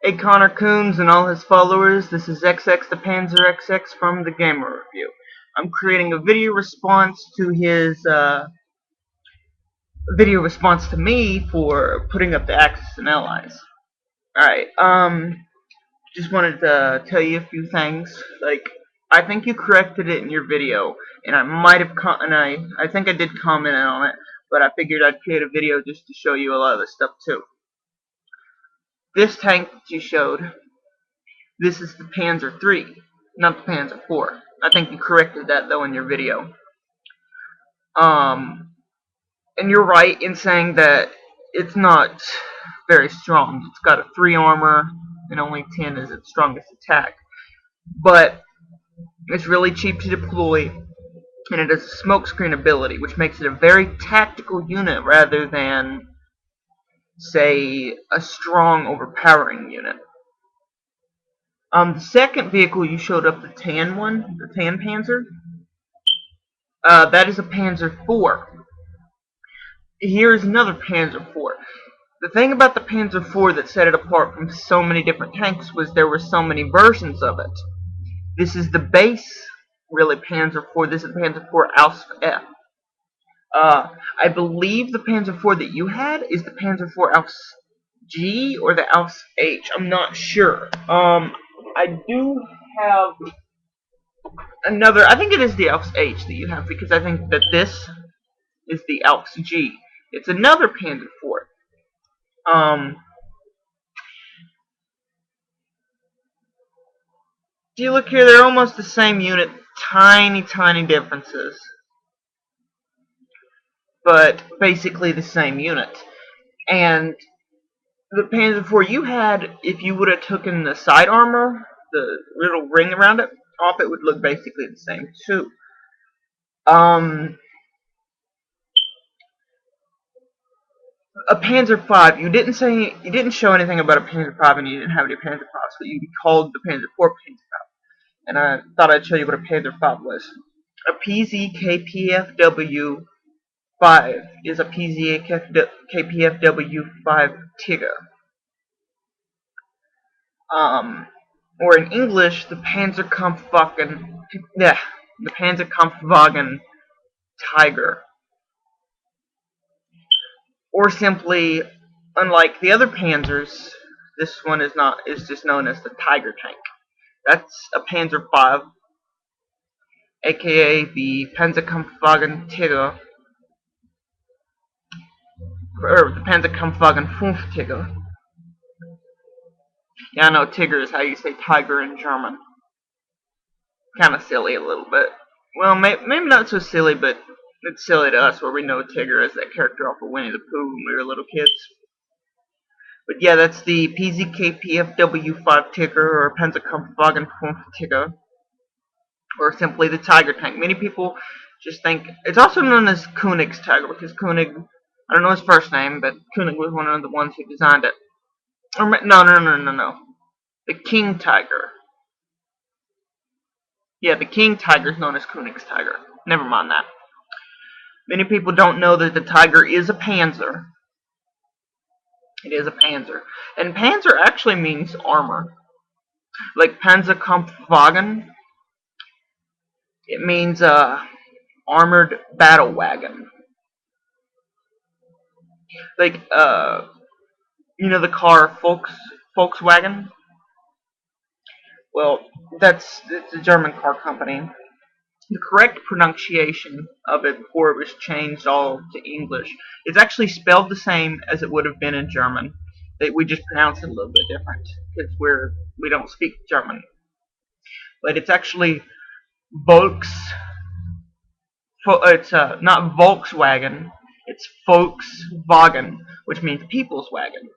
Hey KonnerKoonz and all his followers, this is XX the Panzer XX from the Gamer Review. I'm creating a video response to his video response to me for putting up the Axis and Allies. Alright, just wanted to tell you a few things. Like, I think you corrected it in your video, and I might have I think I did comment on it, but I figured I'd create a video just to show you a lot of this stuff too. This tank that you showed, this is the Panzer III, not the Panzer IV. I think you corrected that though in your video. And you're right in saying that it's not very strong. It's got a 3 armor and only 10 is its strongest attack. But it's really cheap to deploy, and it has a smokescreen ability, which makes it a very tactical unit rather than, say, a strong, overpowering unit. The second vehicle you showed up, the tan one, the tan Panzer, that is a Panzer IV. Here's another Panzer IV. The thing about the Panzer IV that set it apart from so many different tanks was there were so many versions of it. This is the base, really, Panzer IV. This is Panzer IV Ausf F. I believe the Panzer IV that you had is the Panzer IV Ausf G or the Ausf H. I'm not sure. I do have another. I think it is the Ausf H that you have, because I think that this is the Ausf G. It's another Panzer IV. If you look here, they're almost the same unit. Tiny, tiny differences, but basically the same unit. And the Panzer IV you had, if you would have taken the side armor, the little ring around it, off, it would look basically the same too. A Panzer V, you didn't show anything about a Panzer V, and you didn't have any Panzer Vs, but you called the Panzer IV Panzer V. And I thought I'd show you what a Panzer V was. A PZKPFW 5 is a PZKPFW 5 Tiger. Or in English, the Panzerkampfwagen Tiger. Or simply, unlike the other Panzers, this one is just known as the Tiger tank. That's a Panzer V, aka the Panzerkampfwagen Tiger, or the Panzerkampfwagen 5 Tiger. Yeah, I know Tiger is how you say tiger in German. Kind of silly a little bit. Well, maybe not so silly, but it's silly to us where we know Tigger as that character off of Winnie the Pooh when we were little kids. But yeah, that's the PZKPFW 5 Tigger, or Panzerkampfwagen 5 Tigger, or simply the Tiger tank. Many people just think it's also known as Koenig's Tiger, because Koenig, I don't know his first name, but Koenig was one of the ones who designed it. Or no. The King Tiger. Yeah, the King Tiger is known as Koenig's Tiger. Never mind that. Many people don't know that the Tiger is a Panzer. It is a Panzer. And Panzer actually means armor. Like Panzerkampfwagen, it means armored battle wagon. Like, you know the car Volkswagen? Well, it's a German car company. The correct pronunciation of it before it was changed all to English, it's actually spelled the same as it would have been in German. We just pronounce it a little bit different because we don't speak German. But it's actually it's not Volkswagen, it's Volkswagen, which means people's wagon.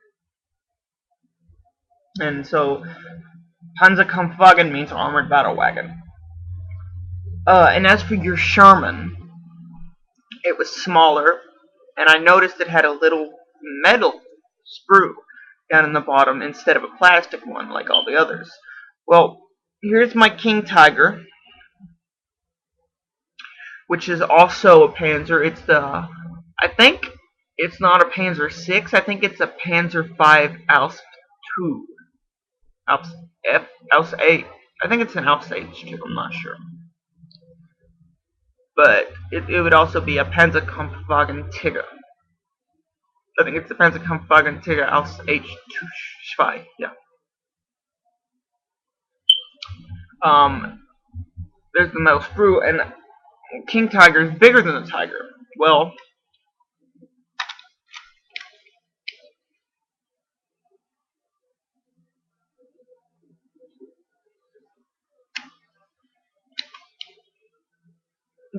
And so Panzerkampfwagen means armored battle wagon. And as for your Sherman, it was smaller, and I noticed it had a little metal sprue down in the bottom instead of a plastic one like all the others. Well, here's my King Tiger, which is also a Panzer. I think it's not a Panzer VI, I think it's a Panzer V Ausf II. Alps F Alps 8. I think it's an Alps H2. I'm not sure, but it would also be a Panzerkampfwagen Tiger. I think it's the Panzerkampfwagen Tiger Alps H2. Yeah. There's the metal sprue, and King Tiger is bigger than the Tiger. Well,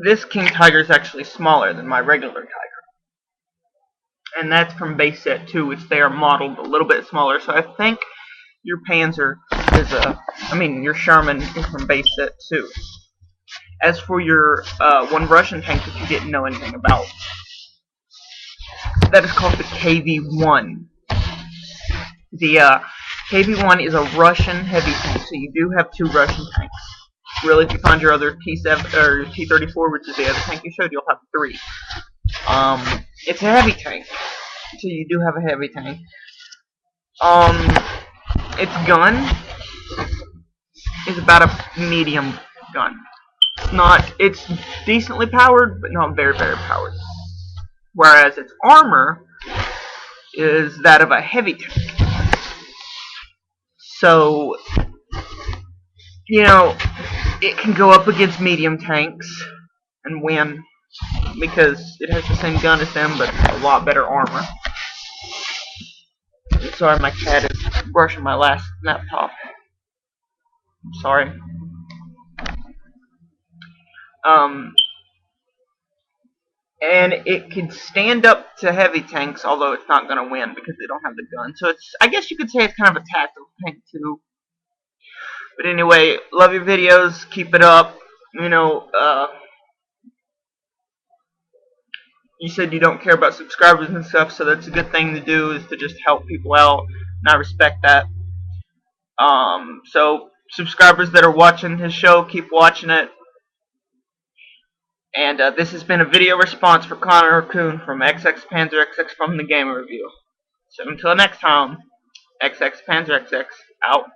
this King Tiger is actually smaller than my regular Tiger. And that's from base set 2, which they are modeled a little bit smaller. So I think your Panzer is your Sherman is from base set 2. As for your one Russian tank that you didn't know anything about, that is called the KV-1. The KV-1 is a Russian heavy tank, so you do have 2 Russian tanks. Really, if you find your other T7 or T-34, which is the other tank you showed, you'll have 3. It's a heavy tank, so you do have a heavy tank. Its gun is about a medium gun. It's decently powered, but not very, very powered. Whereas its armor is that of a heavy tank. So, it can go up against medium tanks and win because it has the same gun as them, but a lot better armor. Sorry, my cat is brushing my last laptop. I'm sorry. And it can stand up to heavy tanks, although it's not going to win because they don't have the gun. So I guess you could say it's kind of a tactical tank too. But anyway, love your videos. Keep it up. You said you don't care about subscribers and stuff, so that's a good thing to do, is to just help people out, and I respect that. So subscribers that are watching his show, keep watching it. And this has been a video response for KonnerKoonz from XX Panzer XX from the Gamer Review. So until next time, XX Panzer XX out.